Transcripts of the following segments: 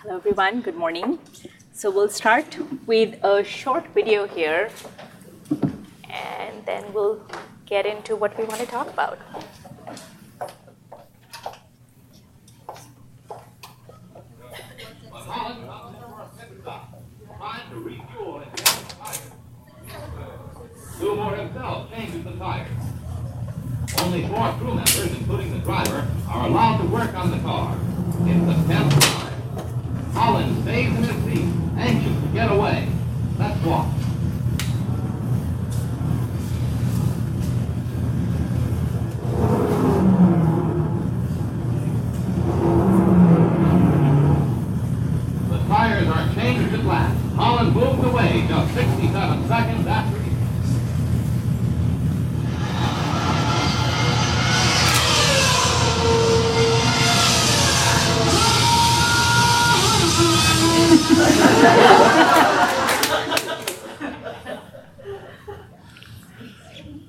Hello everyone, good morning. So we'll start with a short video here and then we'll get into what we want to talk about. Munro himself changes the tires. Only 4 crew members, including the driver, are allowed to work on the car. It's the 10th time. Holland stays in his seat, anxious to get away. Let's walk. The tires are changed at last. Holland moves away just 67 seconds after each.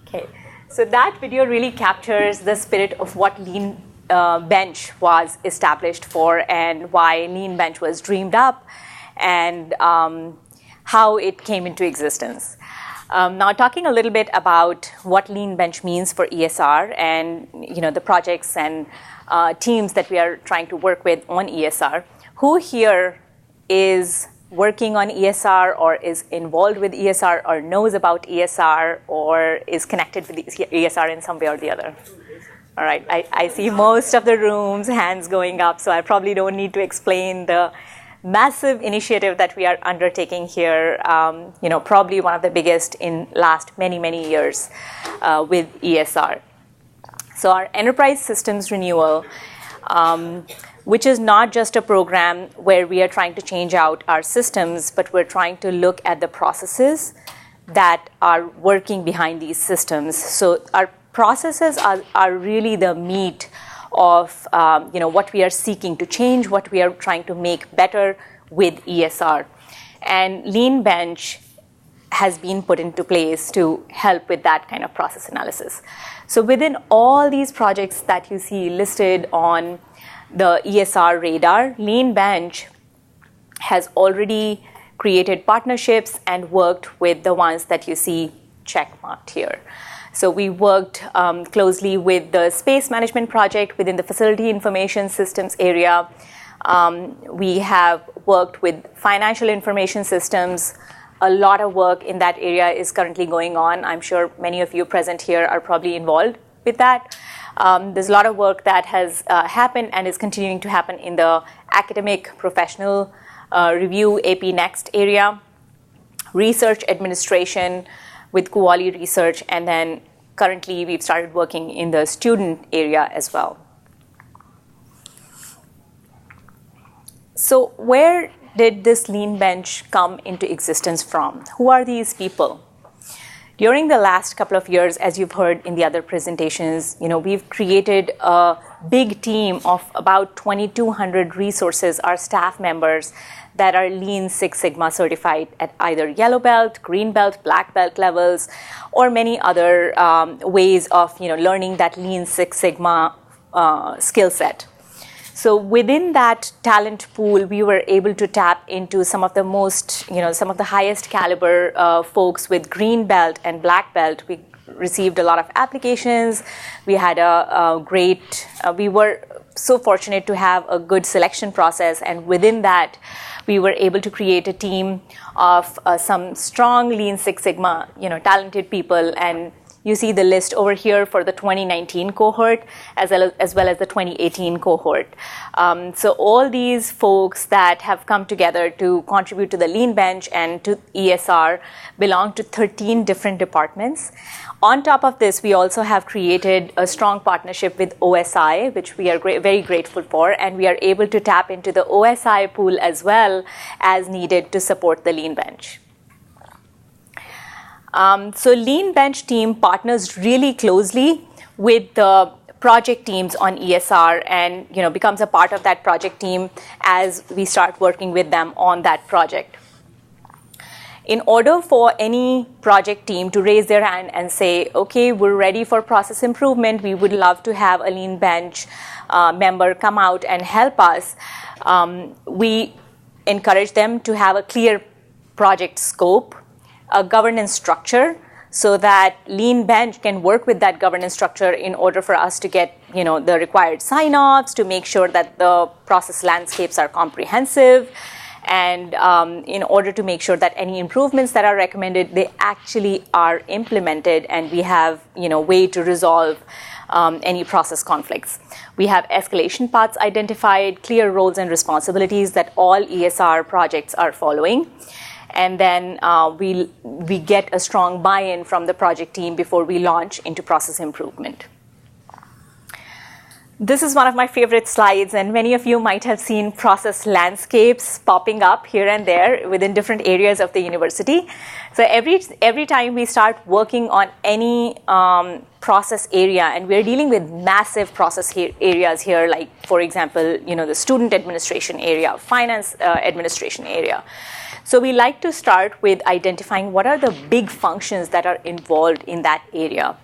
Okay, so that video really captures the spirit of what Lean Bench was established for and why Lean Bench was dreamed up and how it came into existence. Now, talking a little bit about what Lean Bench means for ESR and the projects and teams that we are trying to work with on ESR. Who here is working on ESR or is involved with ESR or knows about ESR or is connected with ESR in some way or the other? All right, I see most of the room's hands going up, so I probably don't need to explain the massive initiative that we are undertaking here, probably one of the biggest in last many years with ESR. So our enterprise systems renewal, which is not just a program where we are trying to change out our systems, but we're trying to look at the processes that are working behind these systems. So our processes are really the meat of what we are seeking to change, what we are trying to make better with ESR. And Lean Bench has been put into place to help with that kind of process analysis. So within all these projects that you see listed on the ESR radar, Lean Bench has already created partnerships and worked with the ones that you see checkmarked here. So we worked closely with the space management project within the facility information systems area. We have worked with financial information systems. A lot of work in that area is currently going on. I'm sure many of you present here are probably involved with that. There's a lot of work that has happened and is continuing to happen in the academic professional review AP Next area, research administration with Kuali research, and then currently we've started working in the student area as well. So where did this Lean Bench come into existence from? Who are these people? During the last couple of years, as you've heard in the other presentations, we've created a big team of about 2,200 resources, our staff members that are Lean Six Sigma certified at either yellow belt, green belt, black belt levels, or many other ways of learning that Lean Six Sigma skill set. So within that talent pool, we were able to tap into some of the most, some of the highest caliber folks with green belt and black belt. We received a lot of applications. We had we were so fortunate to have a good selection process. And within that, we were able to create a team of some strong Lean Six Sigma, talented people. And you see the list over here for the 2019 cohort as well as the 2018 cohort. So all these folks that have come together to contribute to the Lean Bench and to ESR belong to 13 different departments. On top of this, we also have created a strong partnership with OSI, which we are very grateful for, and we are able to tap into the OSI pool as well as needed to support the Lean Bench. So Lean Bench team partners really closely with the project teams on ESR and becomes a part of that project team as we start working with them on that project. In order for any project team to raise their hand and say, okay, we're ready for process improvement, we would love to have a lean bench member come out and help us, we encourage them to have a clear project scope, a governance structure, so that lean bench can work with that governance structure in order for us to get the required sign-offs, to make sure that the process landscapes are comprehensive, and in order to make sure that any improvements that are recommended, they actually are implemented, and we have way to resolve any process conflicts. We have escalation paths identified, clear roles and responsibilities that all ESR projects are following. And then we get a strong buy-in from the project team before we launch into process improvement. This is one of my favorite slides, and many of you might have seen process landscapes popping up here and there within different areas of the university. So every time we start working on any process area, and we're dealing with massive process areas here, like, for example, the student administration area, finance administration area. So we like to start with identifying what are the big functions that are involved in that area.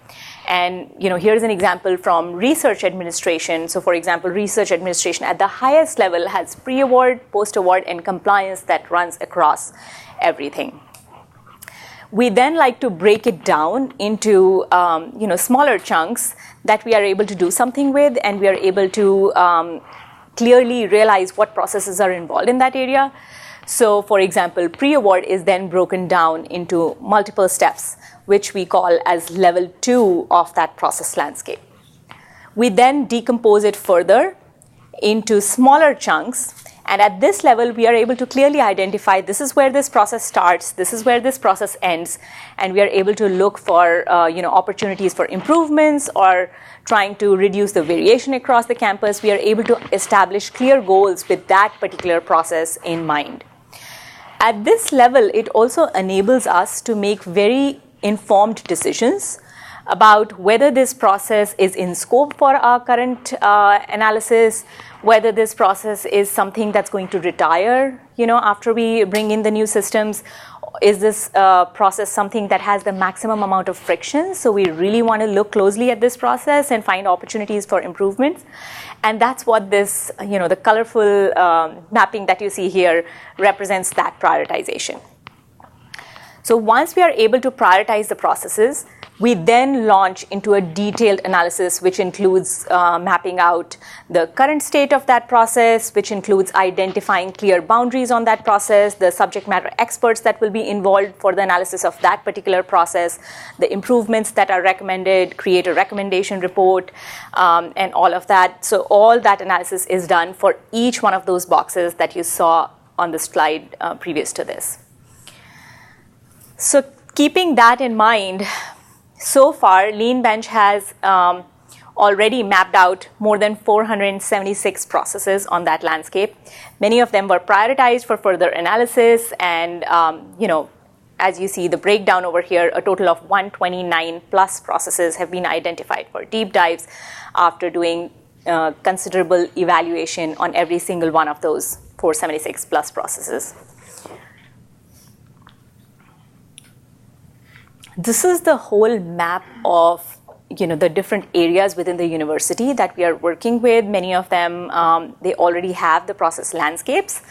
And here's an example from research administration. So for example, research administration at the highest level has pre-award, post-award, and compliance that runs across everything. We then like to break it down into smaller chunks that we are able to do something with, and we are able to clearly realize what processes are involved in that area. So for example, pre-award is then broken down into multiple steps, which we call as level 2 of that process landscape. We then decompose it further into smaller chunks, and at this level, we are able to clearly identify this is where this process starts, this is where this process ends, and we are able to look for opportunities for improvements or trying to reduce the variation across the campus. We are able to establish clear goals with that particular process in mind. At this level, it also enables us to make very informed decisions about whether this process is in scope for our current analysis, whether this process is something that's going to retire, after we bring in the new systems. Is this process something that has the maximum amount of friction? So we really want to look closely at this process and find opportunities for improvements. And that's what this, the colorful mapping that you see here represents that prioritization. So once we are able to prioritize the processes, we then launch into a detailed analysis, which includes mapping out the current state of that process, which includes identifying clear boundaries on that process, the subject matter experts that will be involved for the analysis of that particular process, the improvements that are recommended, create a recommendation report, and all of that. So all that analysis is done for each one of those boxes that you saw on the slide previous to this. So keeping that in mind, so far, Lean Bench has already mapped out more than 476 processes on that landscape. Many of them were prioritized for further analysis, and as you see the breakdown over here, a total of 129 plus processes have been identified for deep dives after doing considerable evaluation on every single one of those 476 plus processes. This is the whole map of the different areas within the university that we are working with. Many of them, they already have the process landscapes.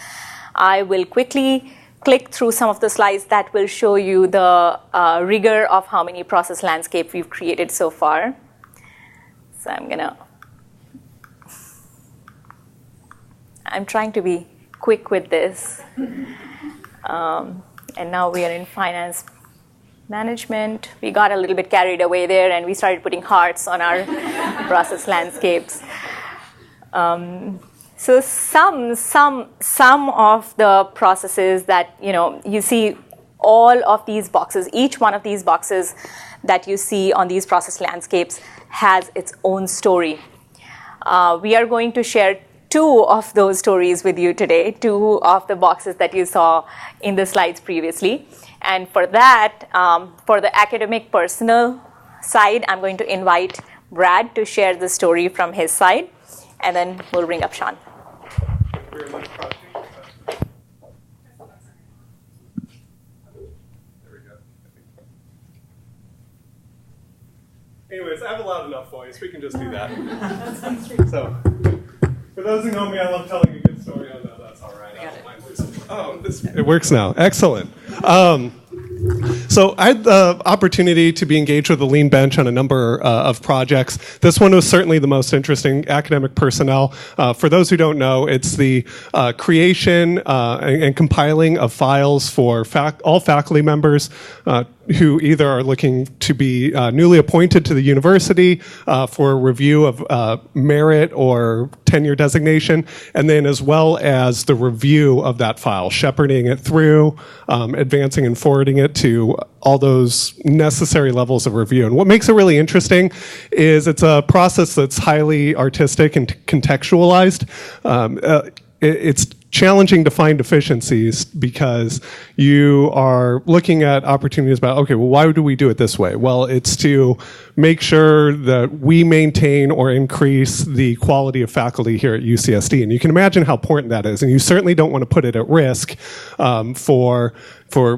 I will quickly click through some of the slides that will show you the rigor of how many process landscapes we've created so far. So I'm trying to be quick with this. And now we are in finance management. We got a little bit carried away there, and we started putting hearts on our process landscapes. So some of the processes that you see, all of these boxes, each one of these boxes that you see on these process landscapes has its own story. We are going to share 2 of those stories with you today, 2 of the boxes that you saw in the slides previously. And for that, for the academic personal side, I'm going to invite Brad to share the story from his side, and then we'll bring up Shawn. Thank you very much, Prachi. I have a loud enough voice. We can just do that. So, for those who know me, I love telling a good story. Oh, no, that's all right. I don't mind losing. Oh, it works now. Excellent. So I had the opportunity to be engaged with the Lean Bench on a number of projects. This one was certainly the most interesting, academic personnel. For those who don't know, it's the creation and compiling of files for all faculty members who either are looking to be newly appointed to the university for a review of merit or tenure designation, and then as well as the review of that file, shepherding it through, advancing and forwarding it to all those necessary levels of review. And what makes it really interesting is it's a process that's highly artistic and contextualized. It's challenging to find efficiencies because you are looking at opportunities about, okay, well, why do we do it this way? Well, it's to make sure that we maintain or increase the quality of faculty here at UCSD. And you can imagine how important that is. And you certainly don't want to put it at risk for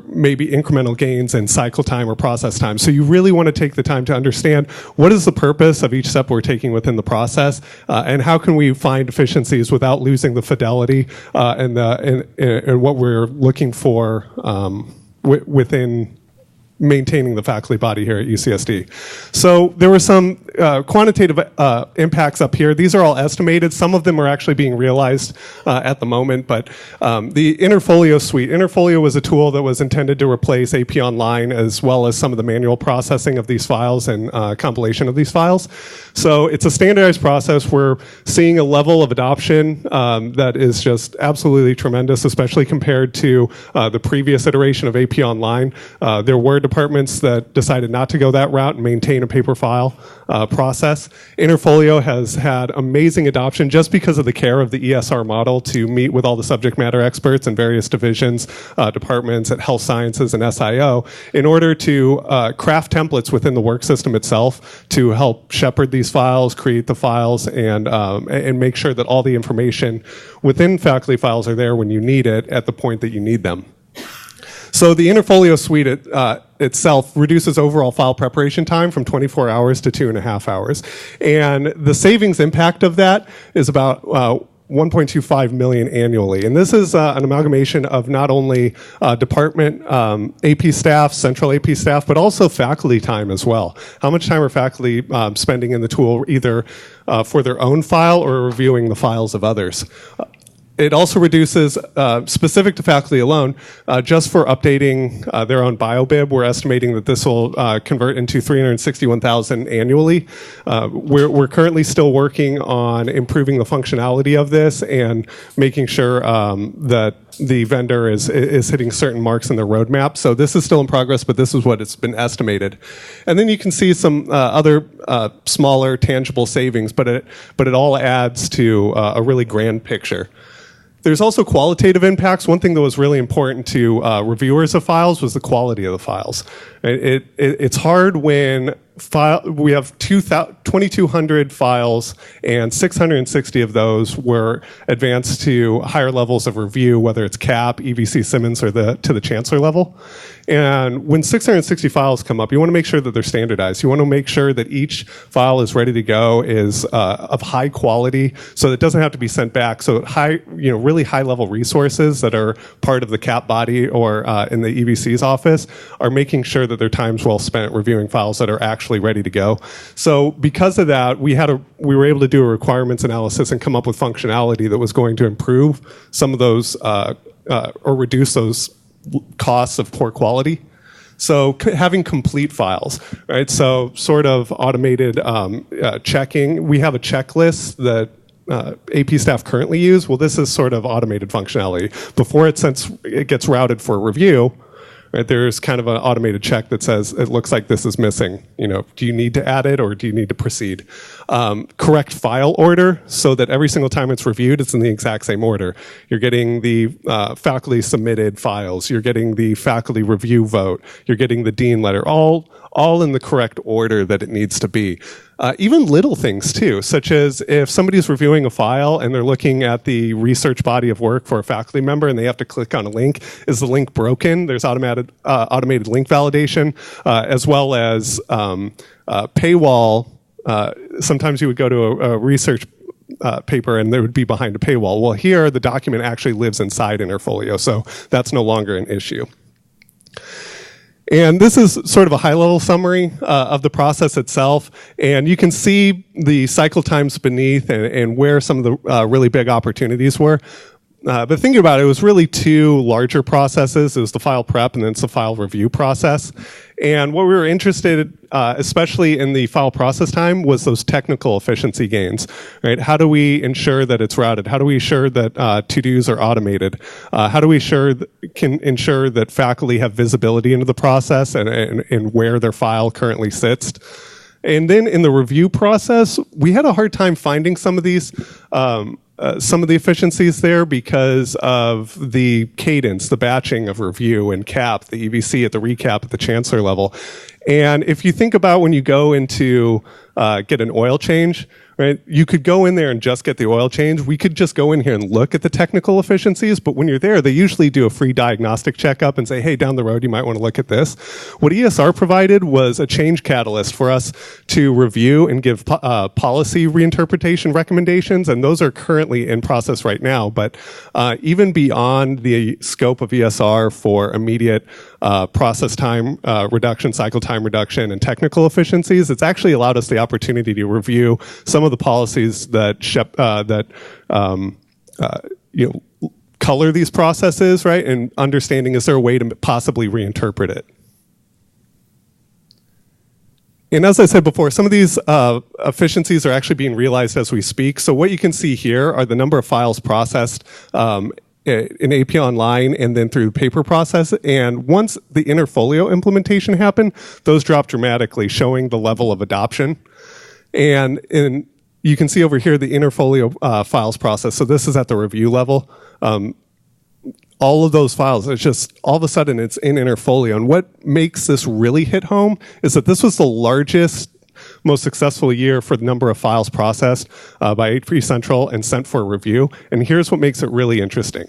maybe incremental gains in cycle time or process time. So you really want to take the time to understand what is the purpose of each step we're taking within the process, and how can we find efficiencies without losing the fidelity and what we're looking for within maintaining the faculty body here at UCSD. So there were some quantitative impacts up here. These are all estimated. Some of them are actually being realized at the moment, but the Interfolio suite. Interfolio was a tool that was intended to replace AP Online as well as some of the manual processing of these files and compilation of these files. So it's a standardized process. We're seeing a level of adoption that is just absolutely tremendous, especially compared to the previous iteration of AP Online. There were departments that decided not to go that route and maintain a paper file process. Interfolio has had amazing adoption just because of the care of the ESR model to meet with all the subject matter experts in various divisions, departments at health sciences and SIO in order to craft templates within the work system itself to help shepherd these files, create the files, and make sure that all the information within faculty files are there when you need it at the point that you need them. So the Interfolio suite itself reduces overall file preparation time from 24 hours to 2.5 hours. And the savings impact of that is about 1.25 million annually. And this is an amalgamation of not only department AP staff, central AP staff, but also faculty time as well. How much time are faculty spending in the tool either for their own file or reviewing the files of others? It also reduces, specific to faculty alone, just for updating their own BioBib, we're estimating that this will convert into $361,000 annually. We're currently still working on improving the functionality of this and making sure that the vendor is hitting certain marks in their roadmap. So this is still in progress, but this is what it's been estimated. And then you can see some other smaller tangible savings, but it all adds to a really grand picture. There's also qualitative impacts. One thing that was really important to reviewers of files was the quality of the files. It's hard when we have 2,200 files and 660 of those were advanced to higher levels of review, whether it's CAP, EVC Simmons, or to the chancellor level. And when 660 files come up, you want to make sure that they're standardized. You want to make sure that each file is ready to go, is of high quality, so it doesn't have to be sent back. So really high level resources that are part of the CAP body or in the EVC's office are making sure that their time's well spent reviewing files that are actually ready to go. So because of that, we were able to do a requirements analysis and come up with functionality that was going to improve some of those or reduce those costs of poor quality. So having complete files, right? So sort of automated checking. We have a checklist that AP staff currently use. Well, this is sort of automated functionality. Before it gets routed for review, right, there's kind of an automated check that says, it looks like this is missing. Do you need to add it or do you need to proceed? Correct file order so that every single time it's reviewed, it's in the exact same order. You're getting the faculty submitted files. You're getting the faculty review vote. You're getting the dean letter, all in the correct order that it needs to be. Even little things too, such as if somebody's reviewing a file and they're looking at the research body of work for a faculty member and they have to click on a link, is the link broken? There's automated link validation, as well as paywall sometimes you would go to a research paper and they would be behind a paywall. Well, here the document actually lives inside Interfolio, so that's no longer an issue. And this is sort of a high-level summary of the process itself, and you can see the cycle times beneath and where some of the really big opportunities were. But thinking about it, it was really two larger processes. It was the file prep and then it's the file review process. And what we were interested in, especially in the file process time, was those technical efficiency gains, right? How do we ensure that it's routed? How do we ensure that to-dos are automated? How do we can ensure that faculty have visibility into the process and where their file currently sits? And then in the review process, we had a hard time finding some of these some of the efficiencies there because of the cadence, the batching of review and CAP, the EVC at the recap at the chancellor level. And if you think about when you go into get an oil change, right? You could go in there and just get the oil change. We could just go in here and look at the technical efficiencies, but when you're there, they usually do a free diagnostic checkup and say, hey, down the road, you might want to look at this. What ESR provided was a change catalyst for us to review and give policy reinterpretation recommendations, and those are currently in process right now. But even beyond the scope of ESR for immediate process time reduction, cycle time reduction, and technical efficiencies, it's actually allowed us the opportunity to review some of the policies that color these processes, right? And understanding, is there a way to possibly reinterpret it? And as I said before, some of these efficiencies are actually being realized as we speak. So what you can see here are the number of files processed in AP Online and then through the paper process. And once the Interfolio implementation happened, those dropped dramatically, showing the level of adoption. And you can see over here the Interfolio files process. So this is at the review level. All of those files, it's just all of a sudden it's in Interfolio. And what makes this really hit home is that this was the largest, most successful year for the number of files processed by AP Central and sent for review. And here's what makes it really interesting.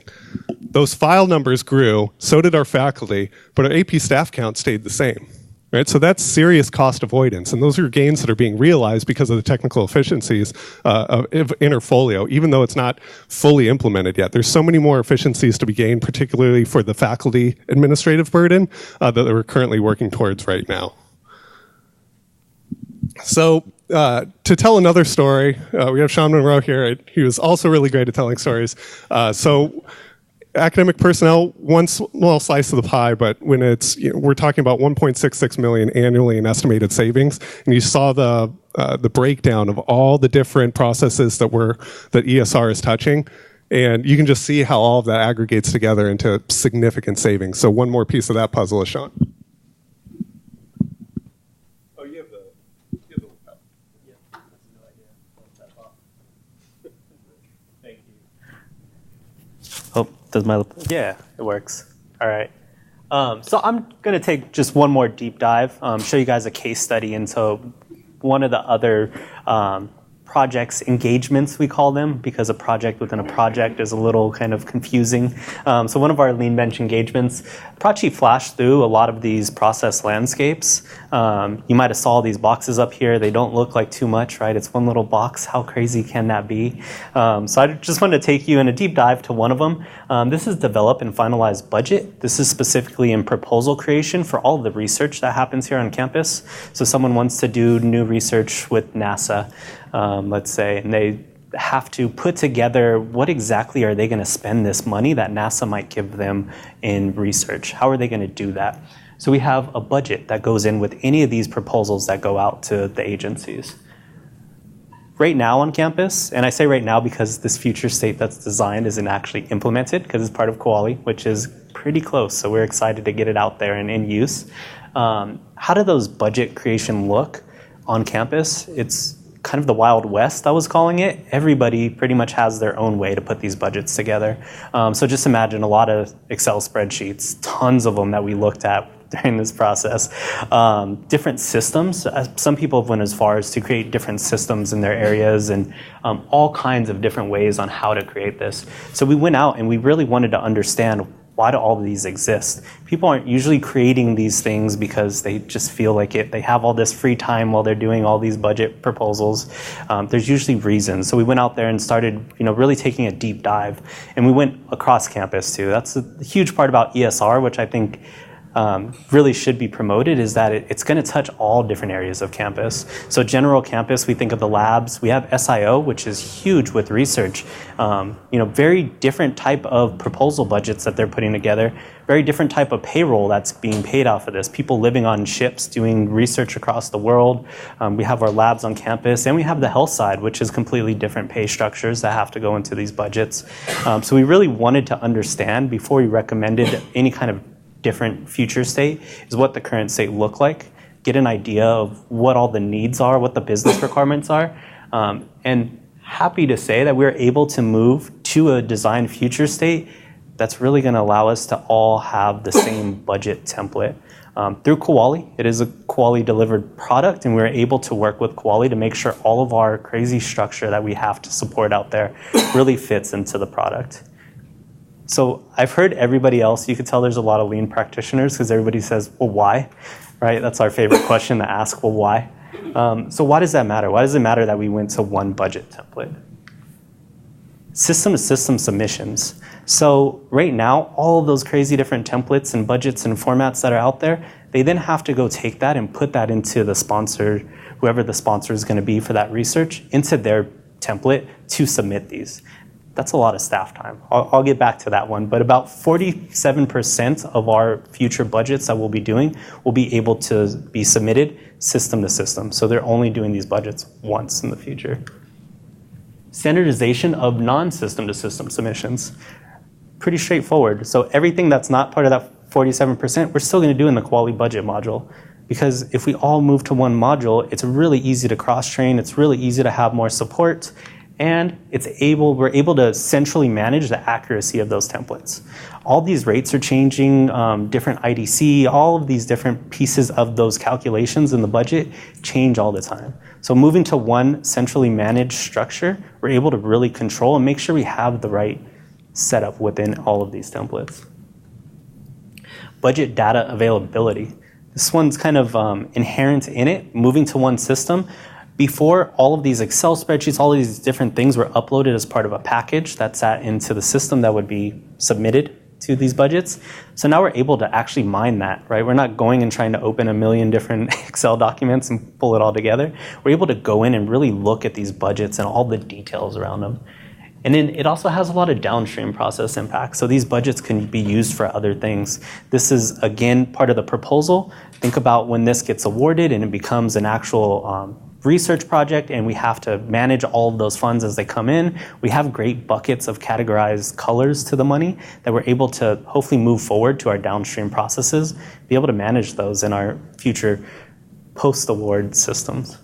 Those file numbers grew, so did our faculty, but our AP staff count stayed the same. Right? So that's serious cost avoidance, and those are gains that are being realized because of the technical efficiencies of Interfolio, even though it's not fully implemented yet. There's so many more efficiencies to be gained, particularly for the faculty administrative burden that we're currently working towards right now. So to tell another story, we have Shawn Munro here. He was also really great at telling stories. So academic personnel, one small slice of the pie, but when it's, we're talking about 1.66 million annually in estimated savings, and you saw the breakdown of all the different processes that ESR is touching, and you can just see how all of that aggregates together into significant savings. So one more piece of that puzzle is Shawn. Oh, you have the yeah, that's no idea. Thank you. Oh. Yeah, it works. All right. So I'm going to take just one more deep dive, show you guys a case study into one of the other projects, engagements we call them, because a project within a project is a little kind of confusing. So one of our Lean Bench engagements, Prachi flashed through a lot of these process landscapes. You might have saw these boxes up here. They don't look like too much, right? It's one little box. How crazy can that be? So I just wanted to take you in a deep dive to one of them. This is develop and finalize budget. This is specifically in proposal creation for all of the research that happens here on campus. So someone wants to do new research with NASA, let's say, and they have to put together what exactly are they going to spend this money that NASA might give them in research. How are they going to do that? So we have a budget that goes in with any of these proposals that go out to the agencies. Right now on campus, and I say right now because this future state that's designed isn't actually implemented because it's part of Quali, which is pretty close. So we're excited to get it out there and in use. How do those budget creation look on campus? It's kind of the Wild West, I was calling it. Everybody pretty much has their own way to put these budgets together. So just imagine a lot of Excel spreadsheets, tons of them that we looked at during this process. Different systems. Some people have went as far as to create different systems in their areas and all kinds of different ways on how to create this. So we went out and we really wanted to understand why do all of these exist? People aren't usually creating these things because they just feel like they have all this free time while they're doing all these budget proposals. There's usually reasons. So we went out there and started, really taking a deep dive, and we went across campus too. That's a huge part about ESR, which I think really should be promoted, is that it's going to touch all different areas of campus. So general campus, we think of the labs. We have SIO, which is huge with research. Very different type of proposal budgets that they're putting together. Very different type of payroll that's being paid off of this. People living on ships doing research across the world. We have our labs on campus, and we have the health side, which is completely different pay structures that have to go into these budgets. So we really wanted to understand before we recommended any kind of different future state is what the current state look like, get an idea of what all the needs are, what the business requirements are, and happy to say that we're able to move to a design future state that's really going to allow us to all have the same budget template. Through Koali, it is a Koali delivered product, and we're able to work with Koali to make sure all of our crazy structure that we have to support out there really fits into the product. So I've heard everybody else, you could tell there's a lot of lean practitioners because everybody says, well, why? Right? That's our favorite question to ask, well, why? So why does that matter? Why does it matter that we went to one budget template? System-to-system submissions. So right now, all of those crazy different templates and budgets and formats that are out there, they then have to go take that and put that into the sponsor, whoever the sponsor is going to be for that research, into their template to submit these. That's a lot of staff time. I'll get back to that one, but about 47% of our future budgets that we'll be doing will be able to be submitted system to system. So they're only doing these budgets once in the future. Standardization of non-system to system submissions. Pretty straightforward. So everything that's not part of that 47%, we're still going to do in the Koali budget module. Because if we all move to one module, it's really easy to cross-train. It's really easy to have more support. And we're able to centrally manage the accuracy of those templates. All these rates are changing, different IDC, all of these different pieces of those calculations in the budget change all the time. So moving to one centrally managed structure, we're able to really control and make sure we have the right setup within all of these templates. Budget data availability. This one's kind of inherent in it, moving to one system. Before, all of these Excel spreadsheets, all of these different things were uploaded as part of a package that sat into the system that would be submitted to these budgets. So now we're able to actually mine that, right? We're not going and trying to open a million different Excel documents and pull it all together. We're able to go in and really look at these budgets and all the details around them. And then it also has a lot of downstream process impacts. So these budgets can be used for other things. This is, again, part of the proposal. Think about when this gets awarded and it becomes an actual research project, and we have to manage all of those funds as they come in. We have great buckets of categorized colors to the money that we're able to hopefully move forward to our downstream processes, be able to manage those in our future post-award systems.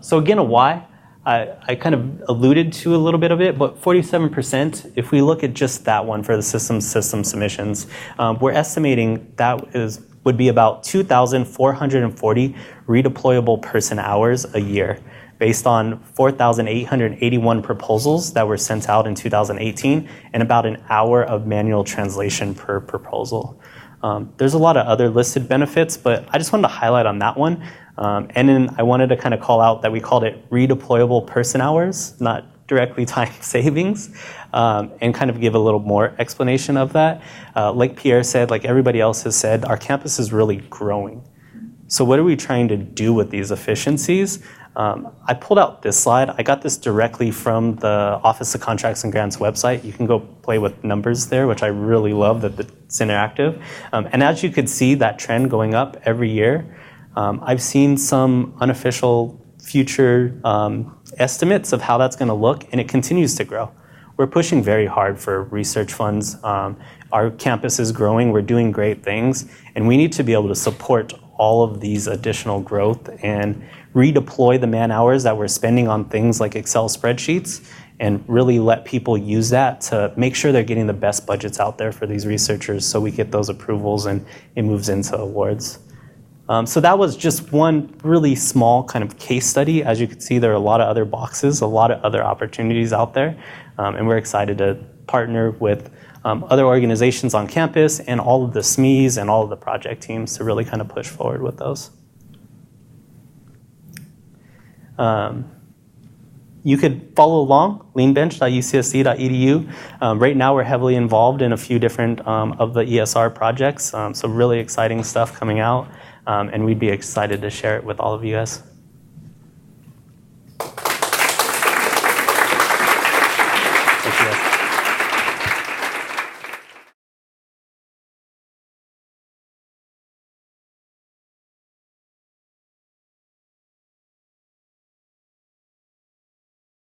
So again, a why. I kind of alluded to a little bit of it, but 47%, if we look at just that one for the system submissions, we're estimating that would be about 2,440 redeployable person hours a year based on 4,881 proposals that were sent out in 2018 and about an hour of manual translation per proposal. There's a lot of other listed benefits, but I just wanted to highlight on that one. And then I wanted to kind of call out that we called it redeployable person hours, not directly time savings, and kind of give a little more explanation of that. Like Pierre said, like everybody else has said, our campus is really growing. So what are we trying to do with these efficiencies? I pulled out this slide. I got this directly from the Office of Contracts and Grants website. You can go play with numbers there, which I really love that it's interactive. And as you could see, that trend going up every year. I've seen some unofficial future estimates of how that's going to look, and it continues to grow. We're pushing very hard for research funds. Our campus is growing. We're doing great things, and we need to be able to support all of these additional growth and redeploy the man hours that we're spending on things like Excel spreadsheets and really let people use that to make sure they're getting the best budgets out there for these researchers so we get those approvals and it moves into awards. So that was just one really small kind of case study. As you can see, there are a lot of other boxes, a lot of other opportunities out there, and we're excited to partner with other organizations on campus and all of the SMEs and all of the project teams to really kind of push forward with those. You could follow along, leanbench.ucsc.edu. Right now, we're heavily involved in a few different of the ESR projects, so really exciting stuff coming out, and we'd be excited to share it with all of you guys.